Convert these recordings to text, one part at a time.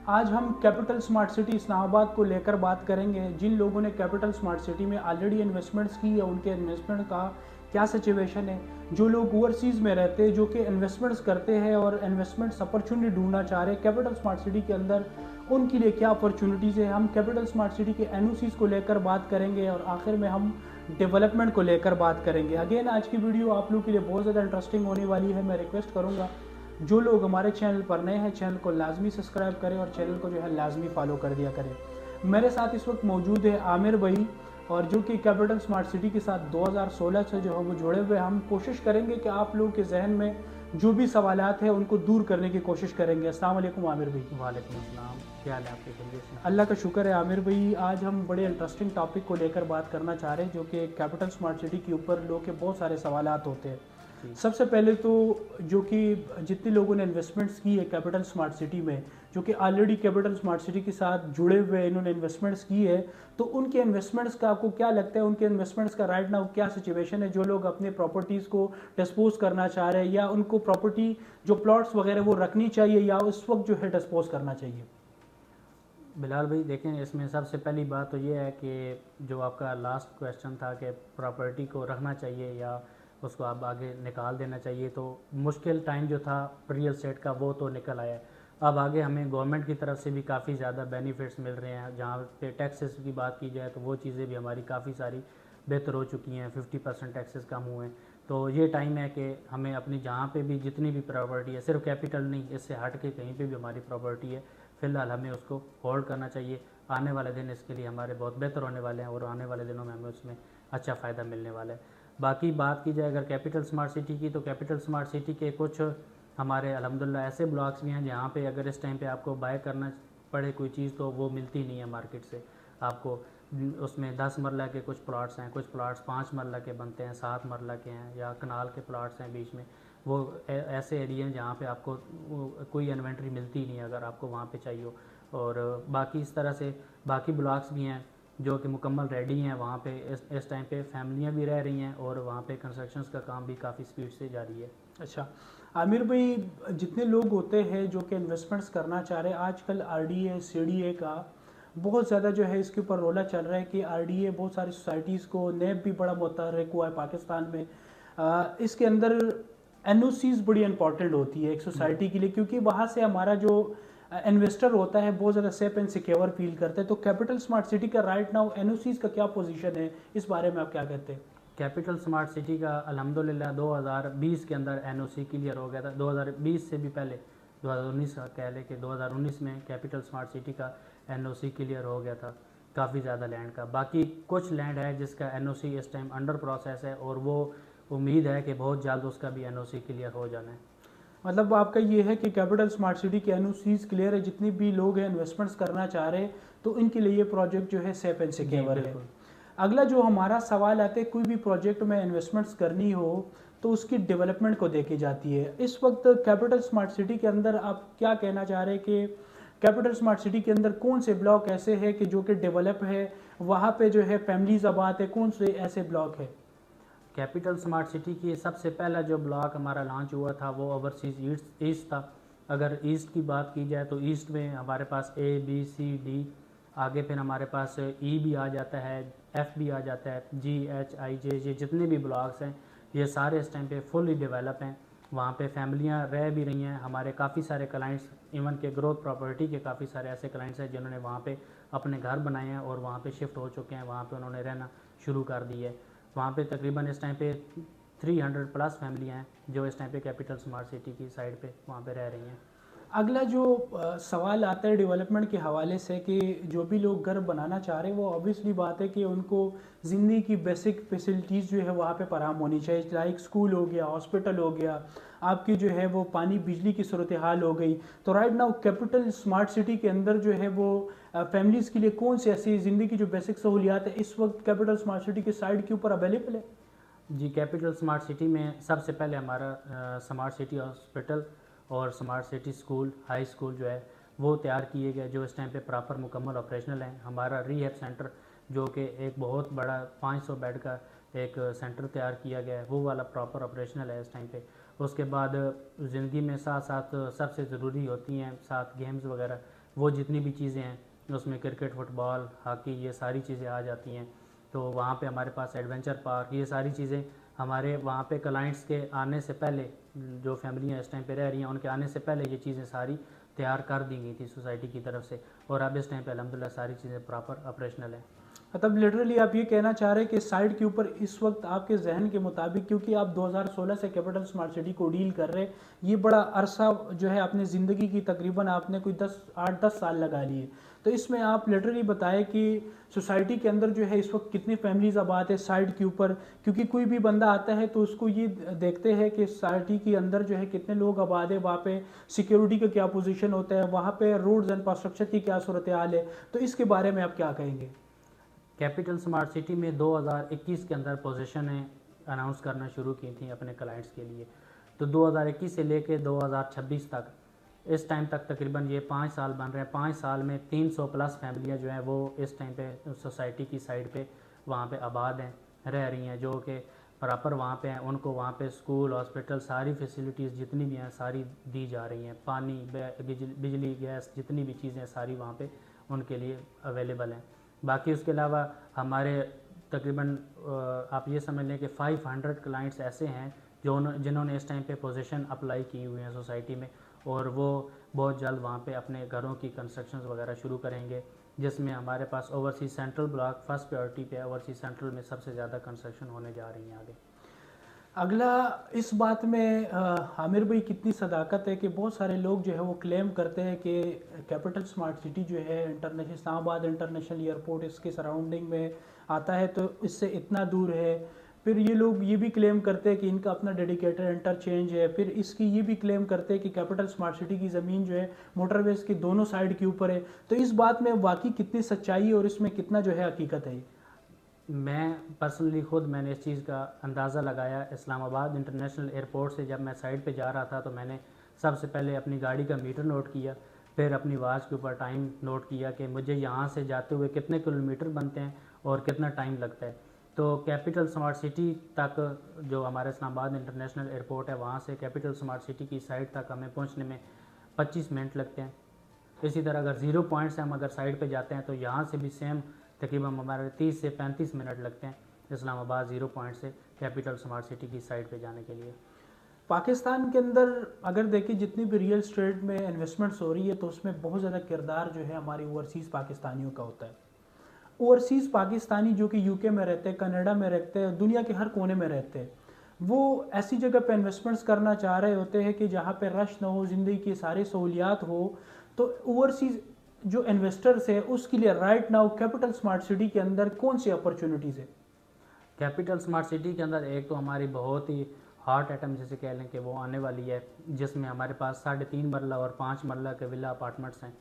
आज हम capital smart city Islamabad को लेकर बात करेंगे। जिन लोगों ने कैपिटल स्मार्ट सिटी में ऑलरेडी इन्वेस्टमेंट्स की है उनके इन्वेस्टमेंट का क्या सिचुएशन है। जो लोग ओवरसीज़ में रहते हैं जो कि इन्वेस्टमेंट्स करते हैं और इन्वेस्टमेंट्स अपॉर्चुनिटी ढूंढना चाह रहे हैं कैपिटल स्मार्ट सिटी के अंदर, उनके लिए क्या अपॉर्चुनिटीज़ है। हम कैपिटल स्मार्ट सिटी के एनओसीज़ को लेकर बात करेंगे और आखिर में हम डेवलपमेंट को लेकर बात करेंगे। अगेन आज की वीडियो आप लोगों के लिए बहुत ज़्यादा इंटरेस्टिंग होने वाली है। मैं रिक्वेस्ट करूँगा जो लोग हमारे चैनल पर नए हैं चैनल को लाजमी सब्सक्राइब करें और चैनल को जो है लाजमी फॉलो कर दिया करें। मेरे साथ इस वक्त मौजूद है आमिर भाई, और जो कि कैपिटल स्मार्ट सिटी के साथ 2016 से जो है वो जुड़े हुए। हम कोशिश करेंगे कि आप लोगों के जहन में जो भी सवालात हैं उनको दूर करने की कोशिश करेंगे। अस्सलाम वालेकुम आमिर भाई। वालेकुम अस्सलाम, क्या हाल है आपके खिदमत में? अल्लाह का शुक्र है आमिर भाई। आज हम बड़े इंटरेस्टिंग टॉपिक को लेकर बात करना चाह रहे हैं जो कि कैपिटल स्मार्ट सिटी के ऊपर लोग के बहुत सारे सवालात होते हैं। सबसे पहले तो जो कि जितने लोगों ने इन्वेस्टमेंट्स की है कैपिटल स्मार्ट सिटी में, जो कि ऑलरेडी कैपिटल स्मार्ट सिटी के साथ जुड़े हुए इन्होंने इन्वेस्टमेंट्स की है, तो उनके इन्वेस्टमेंट्स का आपको क्या लगता है, उनके इन्वेस्टमेंट्स का राइट नाउ क्या सिचुएशन है। जो लोग अपने प्रॉपर्टीज़ को डिस्पोज करना चाह रहे हैं या उनको प्रॉपर्टी जो प्लॉट्स वगैरह वो रखनी चाहिए या उस वक्त जो है डिस्पोज करना चाहिए। बिलाल भाई देखें, इसमें सबसे पहली बात तो ये है कि जो आपका लास्ट क्वेश्चन था कि प्रॉपर्टी को रखना चाहिए या उसको आप आगे निकाल देना चाहिए, तो मुश्किल टाइम जो था रियल एस्टेट का वो तो निकल आया है। अब आगे हमें गवर्नमेंट की तरफ से भी काफ़ी ज़्यादा बेनिफिट्स मिल रहे हैं। जहाँ पे टैक्सेस की बात की जाए तो वो चीज़ें भी हमारी काफ़ी सारी बेहतर हो चुकी हैं, 50% टैक्सेस कम हुए हैं। तो ये टाइम है कि हमें अपनी जहाँ पे भी जितनी भी प्रॉपर्टी है, सिर्फ कैपिटल नहीं, इससे हट के कहीं पे भी हमारी प्रॉपर्टी है, फ़िलहाल हमें उसको होल्ड करना चाहिए। आने वाले दिन इसके लिए हमारे बहुत बेहतर होने वाले हैं और आने वाले दिनों में हमें उसमें अच्छा फ़ायदा मिलने वाला है। बाकी बात की जाए अगर कैपिटल स्मार्ट सिटी की, तो कैपिटल स्मार्ट सिटी के कुछ हमारे अल्हम्दुलिल्लाह ऐसे ब्लॉक्स भी हैं जहाँ पे अगर इस टाइम पे आपको बाय करना पड़े कोई चीज़ तो वो मिलती नहीं है मार्केट से आपको। उसमें 10 मरला के कुछ प्लाट्स हैं, कुछ प्लाट्स 5 मरला के बनते हैं, 7 मरला के हैं, या कनाल के प्लाट्स हैं बीच में। वो ऐसे एरिया हैं जहाँ पे आपको कोई इन्वेंट्री मिलती नहीं है अगर आपको वहाँ पे चाहिए हो। और बाकी इस तरह से बाकी ब्लॉक्स भी हैं जो कि मुकम्मल रेडी हैं। वहाँ पे इस टाइम पे फैमिलियाँ भी रह रही हैं और वहाँ पे कंस्ट्रक्शंस का काम भी काफ़ी स्पीड से जारी है। अच्छा आमिर भाई, जितने लोग होते हैं जो कि इन्वेस्टमेंट्स करना चाह रहे हैं, आजकल आरडीए सीडीए का बहुत ज़्यादा जो है इसके ऊपर रोला चल रहा है कि आरडीए बहुत सारी सोसाइटीज़ को, नेब भी बड़ा मुतहर्रिक हुआ है पाकिस्तान में। इसके अंदर एनओसीज़ बड़ी इंपॉर्टेंट होती है एक सोसाइटी के लिए, क्योंकि वहाँ से हमारा जो इन्वेस्टर होता है बहुत ज़्यादा सेफ एंड सिक्योर फील करता है। तो कैपिटल स्मार्ट सिटी का राइट नाउ एनओसीज़ का क्या पोजीशन है, इस बारे में आप क्या कहते हैं? कैपिटल स्मार्ट सिटी का अल्हम्दुलिल्लाह 2020 के अंदर एनओसी क्लियर हो गया था। 2020 से भी पहले 2019 का कह लें कि 2019 में कैपिटल स्मार्ट सिटी का एनओसी क्लियर हो गया था काफ़ी ज़्यादा लैंड का। बाकी कुछ लैंड है जिसका एनओसी इस टाइम अंडर प्रोसेस है और वो उम्मीद है कि बहुत जल्द उसका भी एनओसी क्लियर हो जाना है। मतलब आपका ये है कि कैपिटल स्मार्ट सिटी के एनओसीज़ क्लियर है, जितने भी लोग हैं इन्वेस्टमेंट्स करना चाह रहे हैं तो इनके लिए ये प्रोजेक्ट जो है सेफ एंड सिक्योर है। अगला जो हमारा सवाल आता है, कोई भी प्रोजेक्ट में इन्वेस्टमेंट्स करनी हो तो उसकी डेवलपमेंट को देखी जाती है। इस वक्त कैपिटल स्मार्ट सिटी के अंदर आप क्या कहना चाह रहे हैं कि कैपिटल स्मार्ट सिटी के अंदर कौन से ब्लॉक ऐसे हैं कि जो कि डेवलप है, वहाँ पे जो है फैमिलीज आबाद है, कौन से ऐसे ब्लॉक है? कैपिटल स्मार्ट सिटी की सबसे पहला जो ब्लॉक हमारा लॉन्च हुआ था वो ओवरसीज़ ईस्ट था। अगर ईस्ट की बात की जाए तो ईस्ट में हमारे पास ए बी सी डी, आगे फिर हमारे पास ई भी आ जाता है, एफ भी आ जाता है, जी एच आई जे, ये जितने भी ब्लॉक्स हैं ये सारे इस टाइम पे फुली डेवलप हैं। वहाँ पे फैमिलियाँ रह भी रही हैं। हमारे काफ़ी सारे क्लाइंट्स, इवन के ग्रोथ प्रॉपर्टी के काफ़ी सारे ऐसे क्लाइंट्स हैं जिन्होंने वहाँ पे अपने घर बनाए हैं और वहाँ पे शिफ्ट हो चुके हैं, वहाँ पे उन्होंने रहना शुरू कर दी है। वहाँ पे तकरीबन इस टाइम पे 300 प्लस फैमिलियाँ हैं जो इस टाइम पे कैपिटल स्मार्ट सिटी की साइड पे वहाँ पे रह रही हैं। अगला जो सवाल आता है डेवलपमेंट के हवाले से कि जो भी लोग घर बनाना चाह रहे हैं वो ऑब्वियसली बात है कि उनको ज़िंदगी की बेसिक फैसिलिटीज़ जो है वहाँ पे फराहम होनी चाहिए, लाइक स्कूल हो गया, हॉस्पिटल हो गया, आपकी जो है वो पानी बिजली की सूरत हाल हो गई। तो right now capital smart city के अंदर जो है वो फैमिलीज़ के लिए कौन सी ऐसी ज़िंदगी की जो बेसिक सहूलियात है इस वक्त कैपिटल स्मार्ट सिटी के साइड के ऊपर अवेलेबल है? जी, कैपिटल स्मार्ट सिटी में सबसे पहले हमारा स्मार्ट सिटी हॉस्पिटल और smart city school, high school जो है वो तैयार किए गए, जो इस टाइम पे प्रॉपर मुकम्मल ऑपरेशनल हैं। हमारा रीहैब सेंटर जो कि एक बहुत बड़ा 500 बेड का एक सेंटर तैयार किया गया है, वो वाला प्रॉपर ऑपरेशनल है इस टाइम पे। उसके बाद ज़िंदगी में साथ साथ सबसे ज़रूरी होती हैं साथ गेम्स वगैरह, वो जितनी भी चीज़ें हैं उसमें क्रिकेट, फुटबॉल, हॉकी, ये सारी चीज़ें आ जाती हैं। तो वहाँ पे हमारे पास एडवेंचर पार्क, ये सारी चीज़ें हमारे वहाँ पे क्लाइंट्स के आने से पहले, जो फैमिलियाँ इस टाइम पे रह रही हैं उनके आने से पहले ये चीज़ें सारी तैयार कर दी गई थी सोसाइटी की तरफ से, और अब इस टाइम पे अल्हम्दुलिल्लाह सारी चीज़ें प्रॉपर ऑपरेशनल हैं। मतलब लिटरली आप ये कहना चाह रहे हैं कि साइट के ऊपर इस वक्त आपके जहन के मुताबिक, क्योंकि आप 2016 से कैपिटल स्मार्ट सिटी को डील कर रहे हैं, ये बड़ा अरसा जो है अपने ज़िंदगी की तकरीबन आपने कोई 8-10 साल लगा लिए, तो इसमें आप लिटरली बताएं कि सोसाइटी के अंदर जो है इस वक्त कितनी फैमिलीज आबाद है साइट के ऊपर, क्योंकि कोई भी बंदा आता है तो उसको ये देखते हैं कि सोसाइटी के अंदर जो है कितने लोग आबाद है, वहाँ पे सिक्योरिटी का क्या पोजीशन होता है, वहाँ पे रोड्स एंड इंफ्रास्ट्रक्चर की क्या सूरत हाल है, तो इसके बारे में आप क्या कहेंगे? कैपिटल स्मार्ट सिटी में 2021 के अंदर पोजीशनें अनाउंस करना शुरू की थी अपने क्लाइंट्स के लिए। तो 2021 से लेके 2026 तक, इस टाइम तक तकरीबन ये 5 साल बन रहे हैं। 5 साल में 300 प्लस फैमिलियाँ जो हैं वो इस टाइम पे सोसाइटी की साइड पे वहाँ पे आबाद हैं, रह रही हैं, जो कि प्रॉपर वहाँ पे हैं। उनको वहाँ पे स्कूल, हॉस्पिटल, सारी फैसिलिटीज़ जितनी भी हैं सारी दी जा रही हैं। पानी, बिजली, गैस, जितनी भी चीज़ें सारी वहाँ पे उनके लिए अवेलेबल हैं। बाकी उसके अलावा हमारे तकरीबन आप ये समझ लें कि 500 क्लाइंट्स ऐसे हैं जिन्होंने इस टाइम पे पोजीशन अप्लाई की हुई हैं सोसाइटी में, और वो बहुत जल्द वहाँ पे अपने घरों की कंस्ट्रक्शन वगैरह शुरू करेंगे, जिसमें हमारे पास overseas central block first priority पे है। ओवरसीज सेंट्रल में सबसे ज़्यादा कंस्ट्रक्शन होने जा रही हैं आगे। अगला इस बात में आमिर भाई कितनी सदाकत है कि बहुत सारे लोग जो है वो क्लेम करते हैं कि कैपिटल स्मार्ट सिटी जो है इंटरनेशनल इस्लामाबाद इंटरनेशनल एयरपोर्ट इसके सराउंडिंग में आता है, तो इससे इतना दूर है। फिर ये लोग ये भी क्लेम करते हैं कि इनका अपना डेडिकेटेड इंटरचेंज है। फिर इसकी ये भी क्लेम करते हैं कि कैपिटल स्मार्ट सिटी की ज़मीन जो है मोटरवेज की दोनों साइड के ऊपर है। तो इस बात में वाकई कितनी सच्चाई है और इसमें कितना जो है हकीकत है? मैं पर्सनली खुद मैंने इस चीज़ का अंदाज़ा लगाया इस्लामाबाद इंटरनेशनल एयरपोर्ट से। जब मैं साइड पे जा रहा था तो मैंने सबसे पहले अपनी गाड़ी का मीटर नोट किया, फिर अपनी वॉच के ऊपर टाइम नोट किया कि मुझे यहाँ से जाते हुए कितने किलोमीटर बनते हैं और कितना टाइम लगता है। तो कैपिटल स्मार्ट सिटी तक, जो हमारा इस्लामाबाद इंटरनेशनल एयरपोर्ट है, वहाँ से कैपिटल स्मार्ट सिटी की साइड तक हमें पहुँचने में 25 मिनट लगते हैं। इसी तरह अगर 0 पॉइंट से हम अगर साइड पे जाते हैं तो यहाँ से भी सेम तकरीबन हमारे 30 से 35 मिनट लगते हैं इस्लामाबाद 0 पॉइंट से कैपिटल स्मार्ट सिटी की साइड पे जाने के लिए। पाकिस्तान के अंदर अगर देखिए जितनी भी रियल स्टेट में इन्वेस्टमेंट्स हो रही है तो उसमें बहुत ज़्यादा किरदार जो है हमारी ओवरसीज़ पाकिस्तानियों का होता है। ओवरसीज़ पाकिस्तानी जो कि यूके में रहते हैं, कनाडा में रहते हैं, दुनिया के हर कोने में रहते हैं, वो ऐसी जगह पे इन्वेस्टमेंट्स करना चाह रहे होते हैं कि जहाँ पे रश ना हो, ज़िंदगी की सारी सहूलियात हो। तो ओवरसीज़ जो इन्वेस्टर्स है उसके लिए right now capital smart city के अंदर कौन सी अपॉर्चुनिटीज़ है? कैपिटल स्मार्ट सिटी के अंदर एक तो हमारी बहुत ही हॉट आइटम जैसे कह लें कि वो आने वाली है, जिसमें हमारे पास 3.5 मरला और 5 मरला के विला अपार्टमेंट्स हैं।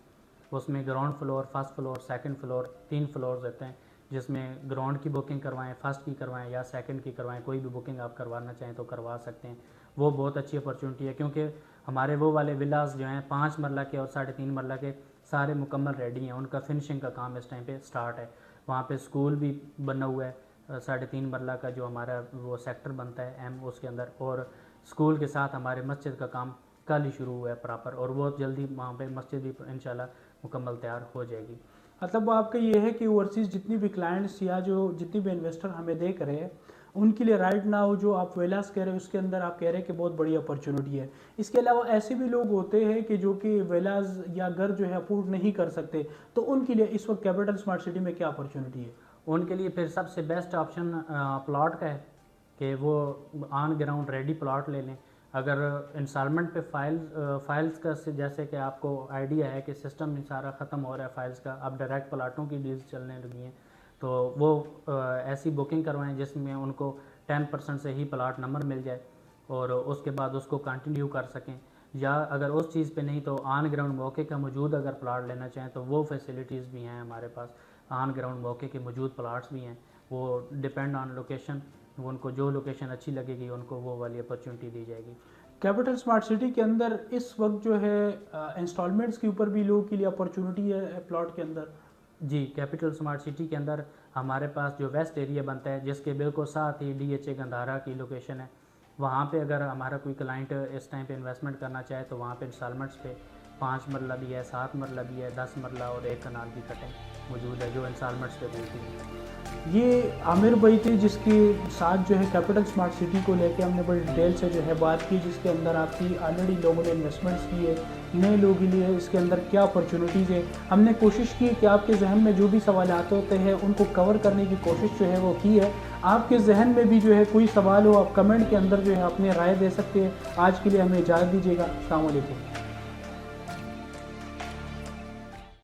उसमें ground floor, first floor, second floor, 3 floors रहते हैं, जिसमें ग्राउंड की बुकिंग करवाएं, फर्स्ट की करवाएं या सेकंड की करवाएं, कोई भी बुकिंग आप करवाना चाहें तो करवा सकते हैं। वो बहुत अच्छी अपॉर्चुनिटी है, क्योंकि हमारे वो वाले विलास जो हैं 5 मरला के और 3.5 मरला के सारे मुकम्मल रेडी हैं, उनका फिनिशिंग का काम इस टाइम पे स्टार्ट है। वहाँ पे स्कूल भी बना हुआ है 3.5 मरला का, जो हमारा वो सेक्टर बनता है एम, उसके अंदर, और स्कूल के साथ हमारे मस्जिद का काम कल ही शुरू हुआ है प्रॉपर, और बहुत जल्दी वहाँ पे मस्जिद भी इंशाल्लाह मुकम्मल तैयार हो जाएगी। मतलब आपका ये है कि ओवरसीज़ जितनी भी क्लाइंट्स या जो जितनी भी इन्वेस्टर हमें देख रहे हैं उनके लिए राइट नाउ जो आप वेलास कह रहे हैं उसके अंदर आप कह रहे हैं कि बहुत बड़ी अपॉर्चुनिटी है। इसके अलावा ऐसे भी लोग होते हैं कि जो कि वेलास या घर जो है अफोर्ड नहीं कर सकते, तो उनके लिए इस वक्त कैपिटल स्मार्ट सिटी में क्या अपॉर्चुनिटी है? उनके लिए फिर सबसे बेस्ट ऑप्शन प्लॉट का है कि वो ऑन ग्राउंड रेडी प्लॉट ले लें। अगर इंस्टॉलमेंट पे फाइल्स का जैसे कि आपको आइडिया है कि सिस्टम सारा ख़त्म हो रहा है फाइल्स का, अब डायरेक्ट प्लाटों की डील्स चलने लगी हैं, तो वो ऐसी बुकिंग करवाएं जिसमें उनको 10% से ही प्लाट नंबर मिल जाए और उसके बाद उसको कंटिन्यू कर सकें। या अगर उस चीज़ पे नहीं तो ऑन ग्राउंड मौके का मौजूद अगर प्लाट लेना चाहें तो वो फैसिलिटीज़ भी हैं हमारे पास। ऑन ग्राउंड मौके के मौजूद प्लाट्स भी हैं, वो डिपेंड ऑन लोकेशन, वो उनको जो लोकेशन अच्छी लगेगी उनको वो वाली अपॉर्चुनिटी दी जाएगी। कैपिटल स्मार्ट सिटी के अंदर इस वक्त जो है इंस्टॉलमेंट्स के ऊपर भी लोगों के लिए अपॉर्चुनिटी है प्लॉट के अंदर? जी, कैपिटल स्मार्ट सिटी के अंदर हमारे पास जो वेस्ट एरिया बनता है जिसके बिल्कुल साथ ही DHA गंधारा की लोकेशन है, वहाँ पे अगर हमारा कोई क्लाइंट इस टाइम पे इन्वेस्टमेंट करना चाहे तो वहाँ पे इंस्टॉलमेंट्स पे 5 मरला भी है, 7 मरला भी है, 10 मरला और 1 कनाल की कटिंग मौजूद है जो इंस्टॉलमेंट्स पे मिलती है। ये आमिर भाई थे जिसके साथ जो है कैपिटल स्मार्ट सिटी को लेके हमने बड़ी डिटेल से जो है बात की, जिसके अंदर आपकी ऑलरेडी लोगों ने इन्वेस्टमेंट्स की है, नए लोगों के लिए इसके अंदर क्या अपॉर्चुनिटीज़ है। हमने कोशिश की कि आपके जहन में जो भी सवाल होते हैं उनको कवर करने की कोशिश जो है वो की है। आपके जहन में भी जो है कोई सवाल हो, आप कमेंट के अंदर जो है अपनी राय दे सकते हैं। आज के लिए हमें इजाज़त दीजिएगा। अस्सलाम वालेकुम।